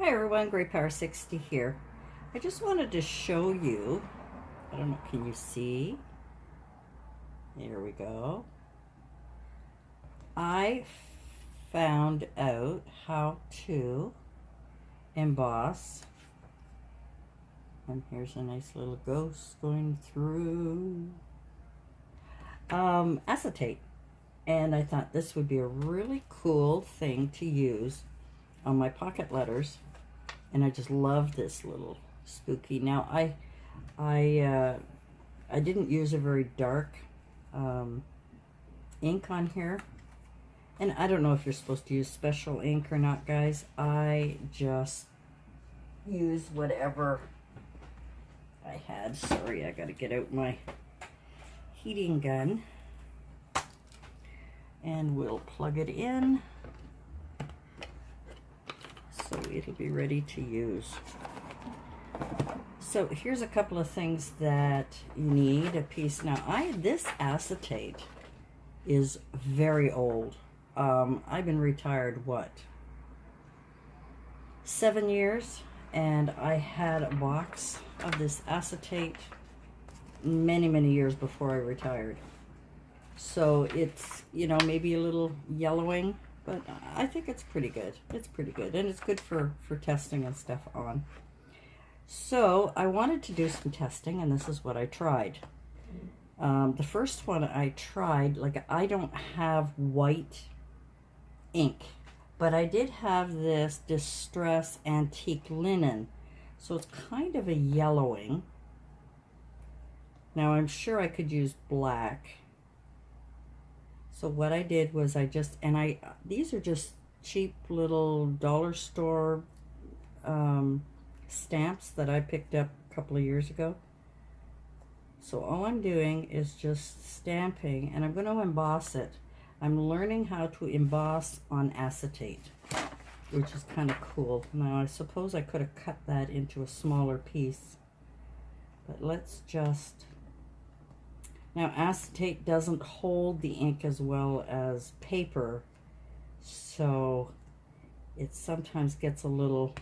Hi everyone, Great Power 60 here. I just wanted to show you, I don't know, can you see? There we go. I found out how to emboss, and here's a nice little ghost going through, acetate. And I thought this would be a really cool thing to use on my pocket letters. And I just love this little spooky. Now I didn't use a very dark ink on here, and I don't know if you're supposed to use special ink or not, guys. I just use whatever I had. Sorry, I gotta get out my heating gun and we'll plug it in so it'll be ready to use. So here's a couple of things that you need. A piece. Now this acetate is very old. I've been retired, what, 7 years, and I had a box of this acetate many years before I retired. So it's, you know, maybe a little yellowing, but I think it's pretty good. It's pretty good, and it's good for testing and stuff on. So I wanted to do some testing, and this is what I tried. The first one I tried, like, I don't have white ink, but I did have this Distress Antique Linen, so it's kind of a yellowing. Now I'm sure I could use black. So what I did was these are just cheap little dollar store stamps that I picked up a couple of years ago. So all I'm doing is just stamping, and I'm going to emboss it. I'm learning how to emboss on acetate, which is kind of cool. Now I suppose I could have cut that into a smaller piece, but let's just... Now, acetate doesn't hold the ink as well as paper, so it sometimes gets a little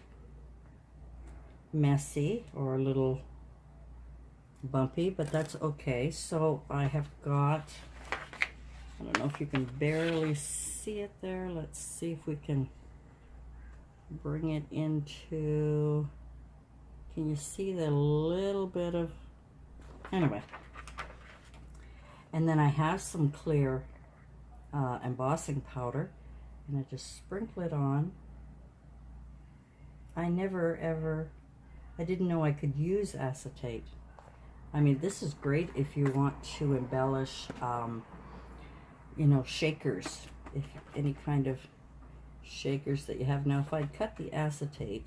messy or a little bumpy, but that's okay. So I have got, I don't know if you can barely see it there. Let's see if we can bring it into, can you see the little bit of, anyway. And then I have some clear embossing powder, and I just sprinkle it on. I didn't know I could use acetate. I mean, this is great if you want to embellish, you know, shakers, if any kind of shakers that you have. Now, if I'd cut the acetate,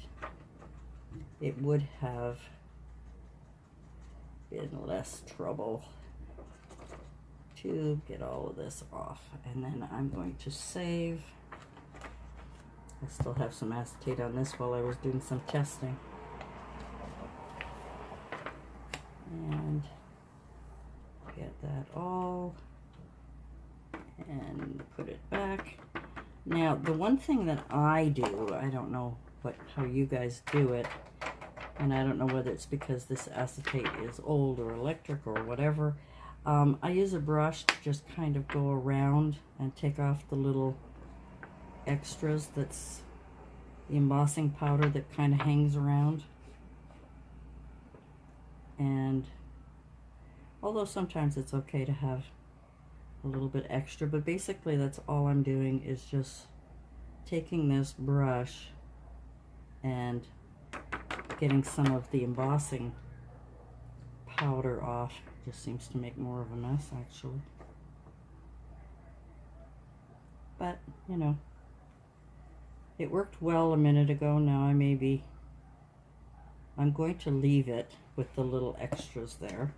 it would have been less trouble to get all of this off. And then I'm going to save. I still have some acetate on this while I was doing some testing. And get that all and put it back. Now, the one thing that I do, I don't know how you guys do it, and I don't know whether it's because this acetate is old or electric or whatever. I use a brush to just kind of go around and take off the little extras, that's the embossing powder that kind of hangs around. And although sometimes it's okay to have a little bit extra, but basically that's all I'm doing, is just taking this brush and getting some of the embossing powder off. Just seems to make more of a mess, actually. But, you know, it worked well a minute ago. Now I'm going to leave it with the little extras there.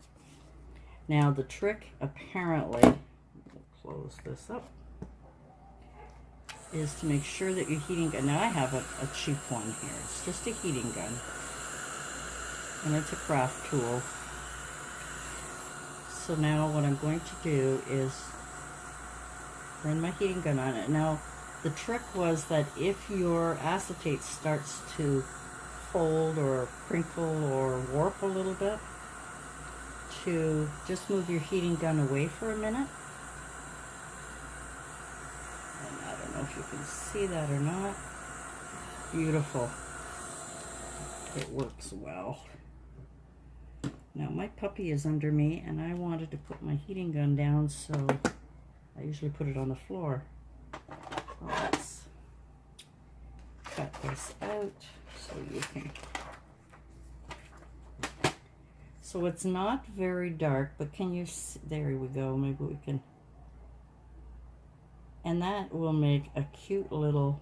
Now the trick, apparently, we'll close this up, is to make sure that your heating gun, now I have a cheap one here. It's just a heating gun, and it's a craft tool. So now what I'm going to do is run my heating gun on it. Now, The trick was that if your acetate starts to fold or crinkle or warp a little bit, to just move your heating gun away for a minute. And I don't know if you can see that or not. Beautiful. It works well. Now my puppy is under me and I wanted to put my heating gun down, so I usually put it on the floor. Well, let's cut this out so you can. So it's not very dark, but can you see? There we go. Maybe we can. And that will make a cute little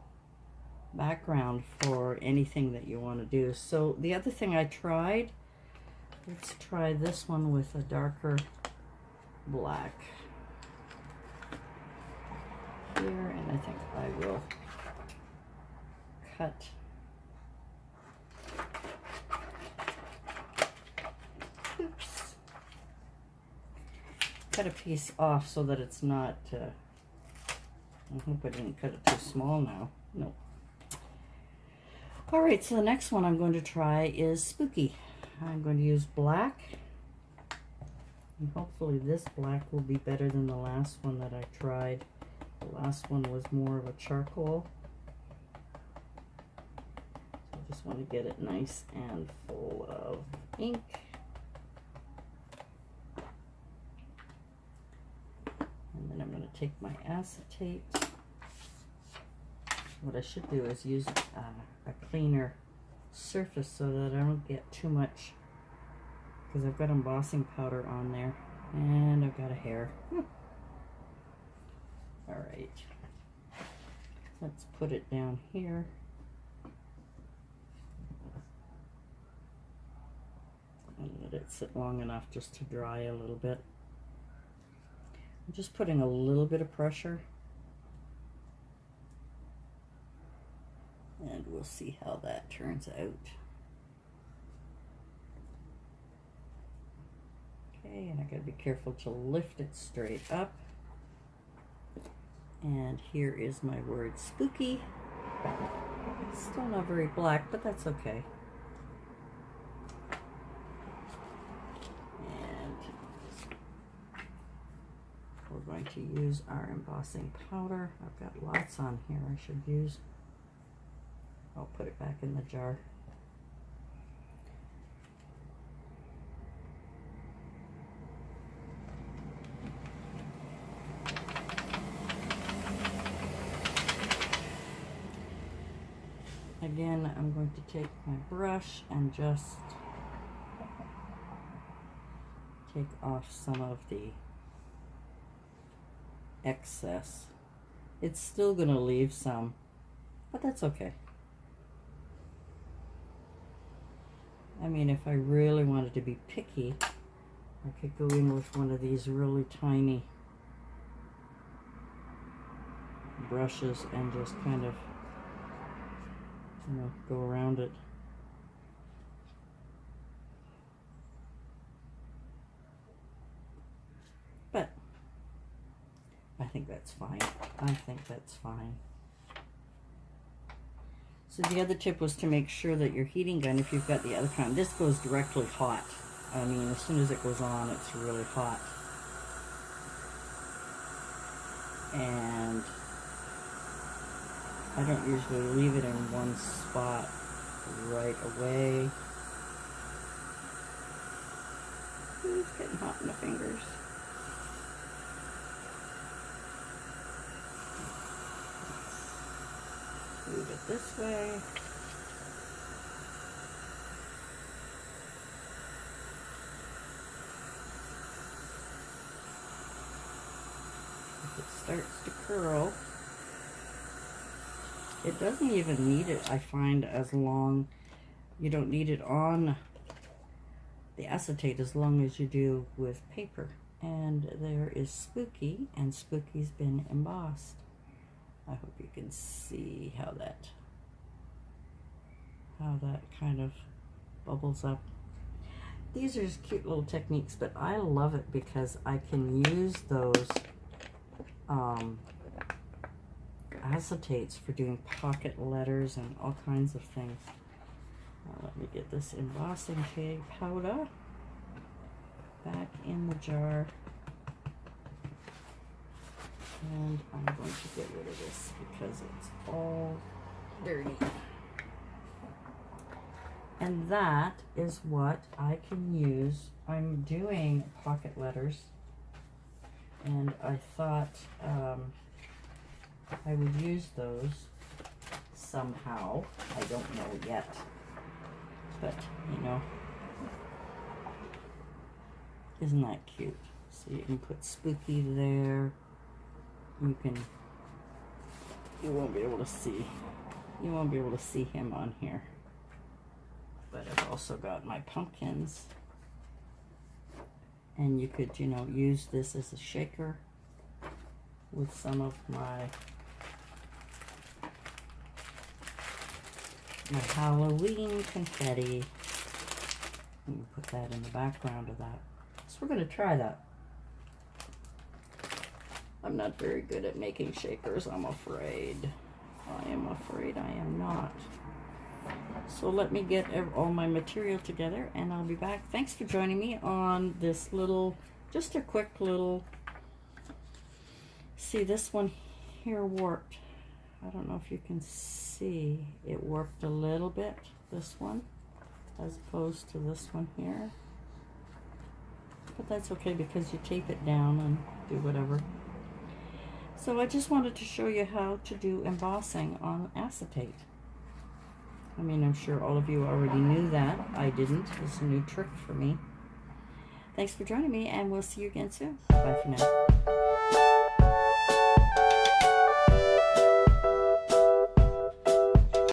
background for anything that you want to do. So the other thing I tried, let's try this one with a darker black here, and I think I will cut a piece off so that it's not I hope I didn't cut it too small now. Nope. All right, so the next one I'm going to try is Spooky. I'm going to use black, and hopefully this black will be better than the last one that I tried. The last one was more of a charcoal. So I just want to get it nice and full of ink. And then I'm going to take my acetate. What I should do is use a cleaner surface so that I don't get too much, because I've got embossing powder on there and I've got a hair. All right, let's put it down here. And let it sit long enough just to dry a little bit. I'm just putting a little bit of pressure, and we'll see how that turns out. Okay, and I gotta be careful to lift it straight up. And here is my word Spooky. Still not very black, but that's okay. We're going to use our embossing powder. I've got lots on here I should use. I'll put it back in the jar. Again, I'm going to take my brush and just take off some of the excess. It's still going to leave some, but that's okay. I mean, if I really wanted to be picky, I could go in with one of these really tiny brushes and just kind of, you know, go around it. But I think that's fine. I think that's fine. So the other tip was to make sure that your heating gun, if you've got the other kind, this goes directly hot. I mean, as soon as it goes on, it's really hot. And I don't usually leave it in one spot right away. Ooh, it's getting hot in the fingers. Move it this way. If it starts to curl, it doesn't even need it, I find, as long. You don't need it on the acetate as long as you do with paper. And there is Spooky, and Spooky's been embossed. I hope you can see how that kind of bubbles up. These are just cute little techniques, but I love it because I can use those acetates for doing pocket letters and all kinds of things. Let me get this embossing powder back in the jar. And I'm going to get rid of this because it's all dirty. And that is what I can use. I'm doing pocket letters, and I thought I would use those somehow. I don't know yet, but you know, isn't that cute? So you can put Spooky there. You won't be able to see. You won't be able to see him on here. But I've also got my pumpkins. And you could, you know, use this as a shaker with some of my Halloween confetti. And put that in the background of that. So we're going to try that. I'm not very good at making shakers, I'm afraid. I am afraid I am not. So let me get all my material together and I'll be back. Thanks for joining me on this little, just a quick little, see this one here warped. I don't know if you can see, it warped a little bit, this one, as opposed to this one here. But that's okay because you tape it down and do whatever. So I just wanted to show you how to do embossing on acetate. I mean, I'm sure all of you already knew that. I didn't. It's a new trick for me. Thanks for joining me, and we'll see you again soon. Bye for now.